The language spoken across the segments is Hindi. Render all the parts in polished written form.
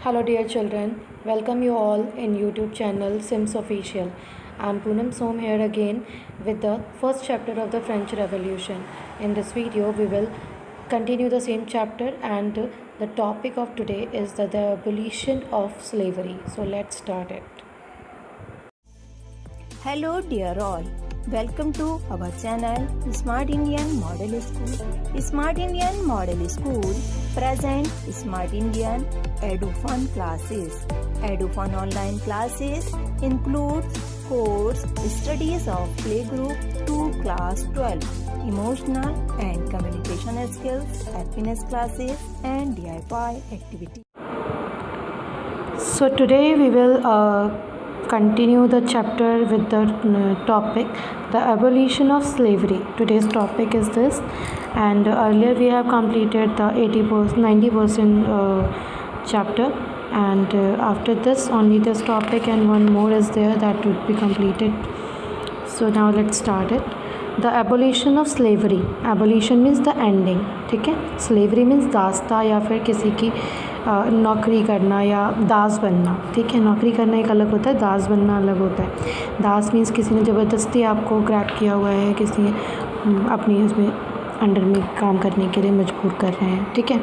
Hello dear children, welcome you all in YouTube channel Sims Official. I am Poonam Som here again with the first chapter of the French Revolution. In this video we will continue the same chapter and the topic of today is the abolition of slavery. So let's start it. Hello dear all, welcome to our channel Smart Indian Model School. Smart Indian Model School present Smart Indian EduFun classes. EduFun online classes includes course studies of playgroup to class 12, emotional and communication skills, happiness classes and DIY activities. So today we will continue the chapter with the topic the abolition of slavery. Today's topic is this, and earlier we have completed the 90% chapter, and after this only this topic and one more is there that would be completed. So now let's start it. The abolition of slavery. Abolition means the ending. ठीक है. Slavery means दास्ता या फिर किसी की नौकरी करना या दास बनना. ठीक है. नौकरी करना एक अलग होता है, दास बनना अलग होता है. दास मीन्स किसी ने ज़बरदस्ती आपको क्रैक किया हुआ है, किसी ने अपनी उसमें अंडर में काम करने के लिए मजबूर कर रहे हैं. ठीक है.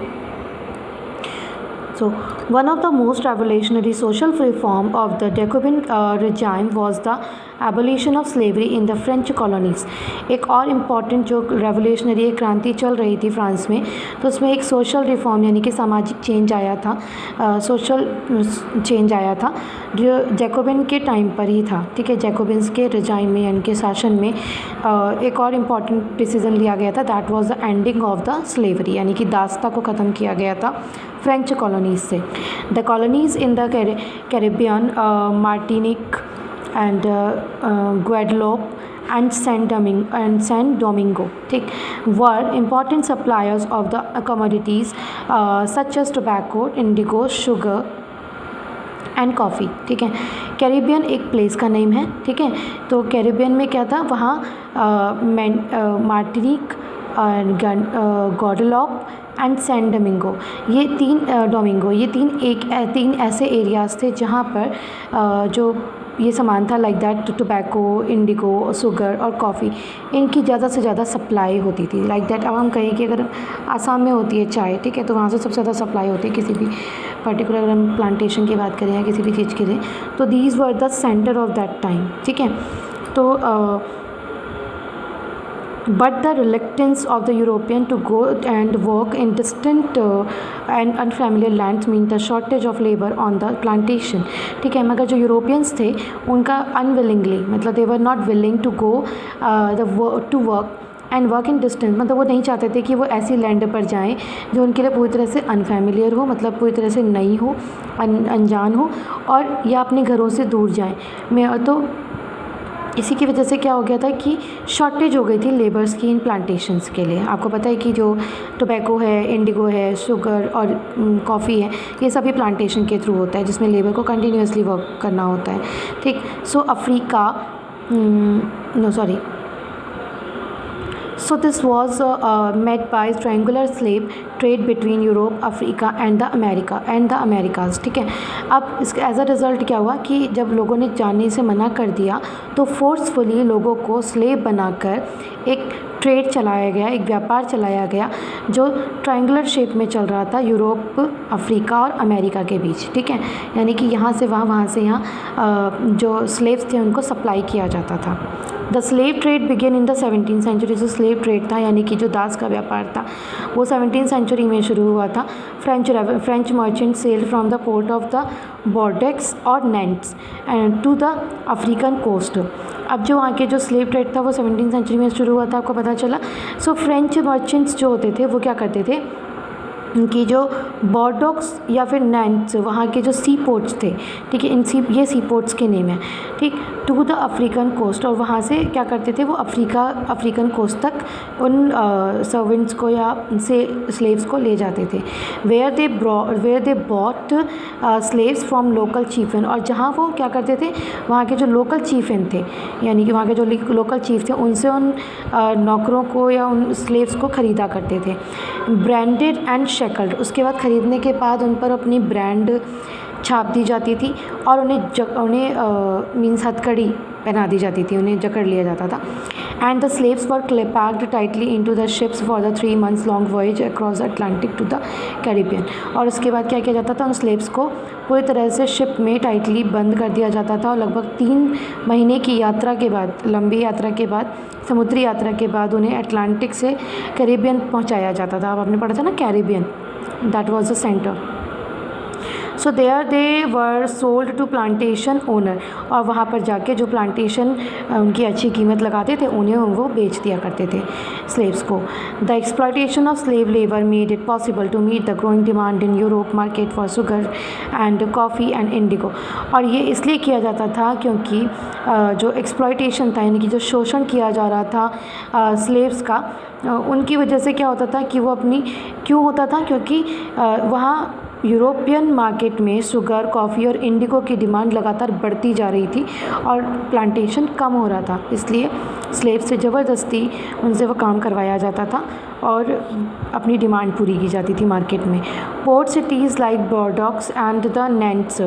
So, one of the most revolutionary social reform of the Jacobin regime was the abolition of slavery in the French colonies. एक और इम्पॉर्टेंट जो रेवोल्यूशनरी एक क्रांति चल रही थी फ्रांस में, तो उसमें एक सोशल रिफॉर्म यानी कि सामाजिक चेंज आया था, सोशल चेंज आया था जो जैकोबिन के टाइम पर ही था. ठीक है. जैकोबिन्स के रिजाइम में यानी कि शासन में एक और इम्पॉर्टेंट डिसीज़न लिया गया था, that was the ending of the slavery यानी कि दास्ता को ख़त्म किया गया था फ्रेंच कॉलोनीज़ से. The colonies in the Caribbean, Martinique and Guadeloupe and San Domingo, ठीक, were important suppliers of the commodities such as tobacco, indigo, sugar and coffee. ठीक है. कैरिबियन एक प्लेस का नेम है. ठीक है. तो कैरिबियन में क्या था, वहाँ मार्टिनिक, गॉडेलॉप एंड सैन डोमिंगो, ये तीन ऐसे एरियाज़ थे जहाँ पर जो ये सामान था like that tobacco, Indigo, sugar और कॉफ़ी, इनकी ज़्यादा से ज़्यादा सप्लाई होती थी. लाइक दैट अब हम कहें कि अगर आसाम में होती है चाय, ठीक है, तो वहाँ से सबसे ज़्यादा सप्लाई होती है किसी भी पर्टिकुलर, अगर हम प्लांटेशन की बात करें या किसी भी चीज़ के लिए, तो these were the centre of that time. ठीक है. तो but the reluctance of the European to go and work in distant and unfamiliar lands mean the shortage of labor on the plantation. ठीक है. मगर जो यूरोपियंस थे उनका अनविलिंगली, मतलब they were not willing to go to work and work in distance, मतलब वो नहीं चाहते थे कि वो ऐसी लैंड पर जाएं जो उनके लिए पूरी तरह से अनफेमिलियर हो, मतलब पूरी तरह से नई हो, अनजान हो, और या अपने घरों से दूर जाएं. तो इसी की वजह से क्या हो गया था कि शॉर्टेज हो गई थी लेबर्स की इन प्लांटेशंस के लिए. आपको पता है कि जो टोबैको है, इंडिगो है, शुगर और कॉफ़ी है, ये सभी प्लांटेशन के थ्रू होता है जिसमें लेबर को कंटिन्यूसली वर्क करना होता है. ठीक. सो Africa, So this was met by triangular slave trade between Europe, Africa and the Americas. ठीक है. अब इसके एज अ रिज़ल्ट क्या हुआ कि जब लोगों ने जाने से मना कर दिया तो फोर्सफुली लोगों को स्लेव बनाकर एक ट्रेड चलाया गया, एक व्यापार चलाया गया जो ट्रायंगुलर शेप में चल रहा था यूरोप, अफ्रीका और अमेरिका के बीच. ठीक है. यानी कि यहाँ से वहाँ, वहाँ से यहाँ जो स्लेव्स थे उनको सप्लाई किया जाता था. The slave trade begin in the 17th century. जो स्लेव ट्रेड था यानी कि जो दास का व्यापार था वो 17th सेंचुरी में शुरू हुआ था. French merchant sailed from the port of the Bordeaux और Nantes and to the African coast. अब जो वहाँ के जो स्लेव ट्रेड था वो 17th सेंचुरी में शुरू हुआ था, आपको पता चला. सो फ्रेंच मर्चेंट्स जो होते थे वो क्या करते थे कि जो बॉर्डोक्स या फिर नैंट्स, वहाँ के जो सी पोर्ट्स थे, ठीक है, ये सी पोर्ट्स के नेम है. ठीक. टू द अफ्रीकन कोस्ट, और वहाँ से क्या करते थे वो अफ्रीकन कोस्ट तक उन सर्वेंट्स को या से स्लेव्स को ले जाते थे. Where they bought slaves from local chieftain, और जहाँ वो क्या करते थे वहाँ के जो लोकल चीफन थे यानी कि वहाँ के जो लोकल चीफ थे उनसे उन नौकरों को या उन स्लेव्स को ख़रीदा करते थे. ब्रांडेड एंड शेकल्ड, उसके बाद ख़रीदने के बाद उन पर अपनी ब्रांड छाप दी जाती थी और उन्हें मीन्स हथकड़ी पहना दी जाती थी, उन्हें जकड़ लिया जाता था। And the slaves were packed tightly into the ships for the 3 months long voyage across Atlantic to the Caribbean. और उसके बाद क्या किया जाता था, उन स्लेव्स को पूरी तरह से शिप में टाइटली बंद कर दिया जाता था और लगभग 3 महीने की यात्रा के बाद, लंबी यात्रा के बाद, समुद्री यात्रा के बाद उन्हें अटलांटिक से कैरिबियन पहुँचाया जाता था। अब आपने पढ़ा था ना Caribbean, that was the centre. So there they were sold to plantation owner, और वहाँ पर जाके जो प्लांटेशन उनकी अच्छी कीमत लगाते थे उन्हें वो बेच दिया करते थे स्लेव्स को। The exploitation of slave labour made it possible to meet the growing demand in Europe market for sugar and coffee and indigo. और ये इसलिए किया जाता था क्योंकि जो एक्सप्लॉयटेशन था, यानी कि जो शोषण किया जा रहा था स्लेव्स का, उनकी वजह से क्या होता था कि वो क्यों होता था, क्योंकि वहाँ यूरोपियन मार्केट में शुगर, कॉफ़ी और इंडिगो की डिमांड लगातार बढ़ती जा रही थी और प्लांटेशन कम हो रहा था, इसलिए स्लेव से ज़बरदस्ती उनसे वो काम करवाया जाता था और अपनी डिमांड पूरी की जाती थी मार्केट में। Port cities like Bordeaux and the Nantes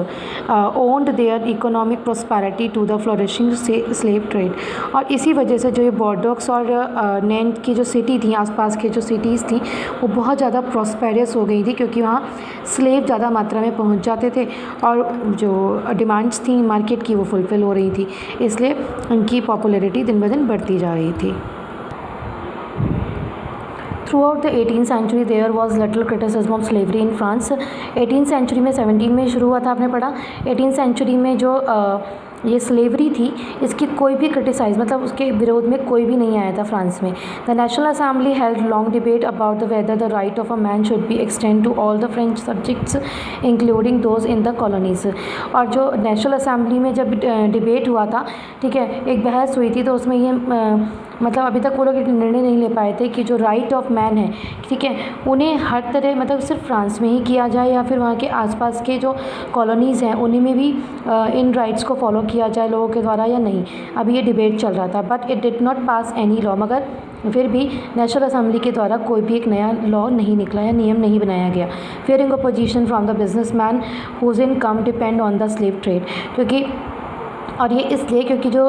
owned their economic prosperity to the flourishing slave trade. और इसी वजह से जो ये बॉर्डॉक्स और नेंट की जो सिटी थी, आसपास के जो सिटीज़ थी, वो बहुत ज़्यादा प्रॉस्पेरियस हो गई थी क्योंकि वहाँ स्लेव ज़्यादा मात्रा में पहुँच जाते थे और जो डिमांड्स थी मार्केट की वो फुलफ़िल हो रही थी, इसलिए उनकी पॉपुलैरिटी दिन ब दिन बढ़ती जा रही थी। Throughout the 18th century there was little criticism of slavery in France। 18th century में 17 में शुरू हुआ था, आपने पढ़ा। 18th century में जो ये स्लेवरी थी, इसकी कोई भी क्रिटिसाइज़, मतलब उसके विरोध में कोई भी नहीं आया था फ्रांस में। The national assembly held long debate about the whether the right of a man should be extend to all the French subjects including those in the colonies. और जो नेशनल असेंबली में जब डिबेट हुआ था, ठीक है, एक बहस हुई थी, तो उसमें ये मतलब अभी तक वो लोग एक निर्णय नहीं ले पाए थे कि जो राइट ऑफ मैन है, ठीक है, उन्हें हर तरह, मतलब सिर्फ फ्रांस में ही किया जाए या फिर वहाँ के आसपास के जो कॉलोनीज़ हैं उन्हीं में भी इन राइट्स को फॉलो किया जाए लोगों के द्वारा या नहीं। अभी ये डिबेट चल रहा था, but it did not pass any law. मगर फिर भी नेशनल असेंबली के द्वारा कोई भी एक नया लॉ नहीं निकला या नियम नहीं बनाया गया। Fearing opposition from the business man whose income depend on the slave trade, क्योंकि और ये इसलिए क्योंकि जो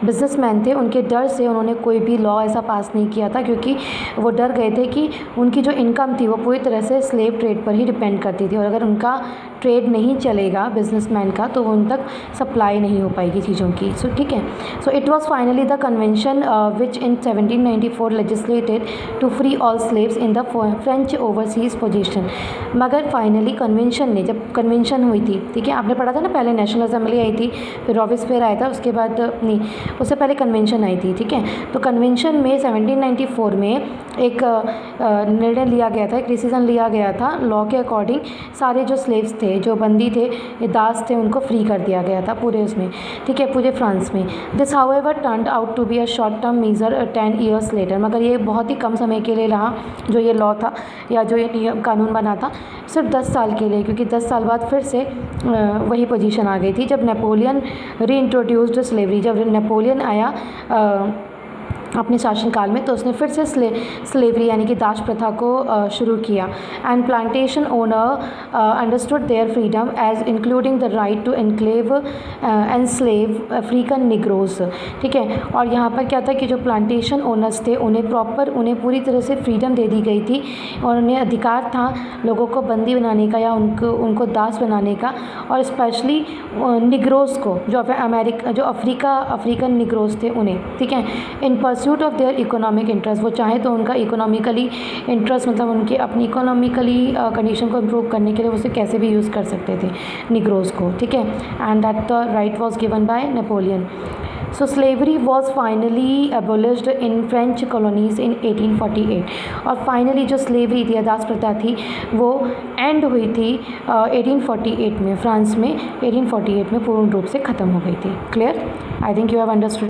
बिजनेसमैन थे उनके डर से उन्होंने कोई भी लॉ ऐसा पास नहीं किया था, क्योंकि वो डर गए थे कि उनकी जो इनकम थी वो पूरी तरह से स्लेव ट्रेड पर ही डिपेंड करती थी और अगर उनका ट्रेड नहीं चलेगा बिजनेसमैन का तो उन तक सप्लाई नहीं हो पाएगी चीज़ों की। सो ठीक है, so it was finally the convention which in 1794 legislated to free all slaves in the French overseas position. मगर फाइनली कन्वेंशन ने, जब कन्वेंशन हुई थी, ठीक है, आपने पढ़ा था ना, पहले नेशनल असेंबली आई थी, फिर रॉबिस्फेयर आया था, उसके बाद नहीं, उससे पहले कन्वेंशन आई थी, ठीक है। तो कन्वेंशन में 1794 में एक निर्णय लिया गया था, एक डिसीज़न लिया गया था, लॉ के अकॉर्डिंग सारे जो स्लेव्स थे, जो बंदी थे, ये दास थे, उनको फ्री कर दिया गया था पूरे उसमें, ठीक है, पूरे फ्रांस में। This however turned out to be a short term measure 10 years later. मगर ये बहुत ही कम समय के लिए रहा, जो ये लॉ था या जो ये नियम कानून बना था, सिर्फ 10 साल के लिए, क्योंकि 10 साल बाद फिर से वही पोजीशन आ गई थी जब नेपोलियन रीइंट्रोड्यूस्ड स्लेवरी। जब नेपोलियन आया अपने शासनकाल में, तो उसने फिर से स्लेवरी यानी कि दास प्रथा को शुरू किया। And plantation owner understood their freedom as including the right to enslave and slave African negroes, ठीक है। और यहाँ पर क्या था कि जो प्लांटेशन ओनर्स थे उन्हें पूरी तरह से फ्रीडम दे दी गई थी और उन्हें अधिकार था लोगों को बंदी बनाने का या उनको दास बनाने का, और स्पेशली निग्रोस को, जो अफ्रीकन निग्रोस थे उन्हें, ठीक है, in pursuit of their economic interest. वो चाहे तो उनका इकोनॉमिकली इंटरेस्ट, मतलब उनके अपनी इकोनॉमिकली कंडीशन को इम्प्रूव करने के लिए उसे कैसे भी यूज़ कर सकते थे निग्रोस को, ठीक है। And that the right was given by Napoleon. So slavery was finally abolished in French colonies in 1848। और फाइनली जो स्लेवरी थी, दास प्रथा थी, वो एंड हुई थी 1848 में, फ्रांस में 1848 में पूर्ण रूप से ख़त्म हो गई थी। Clear? I think you have understood.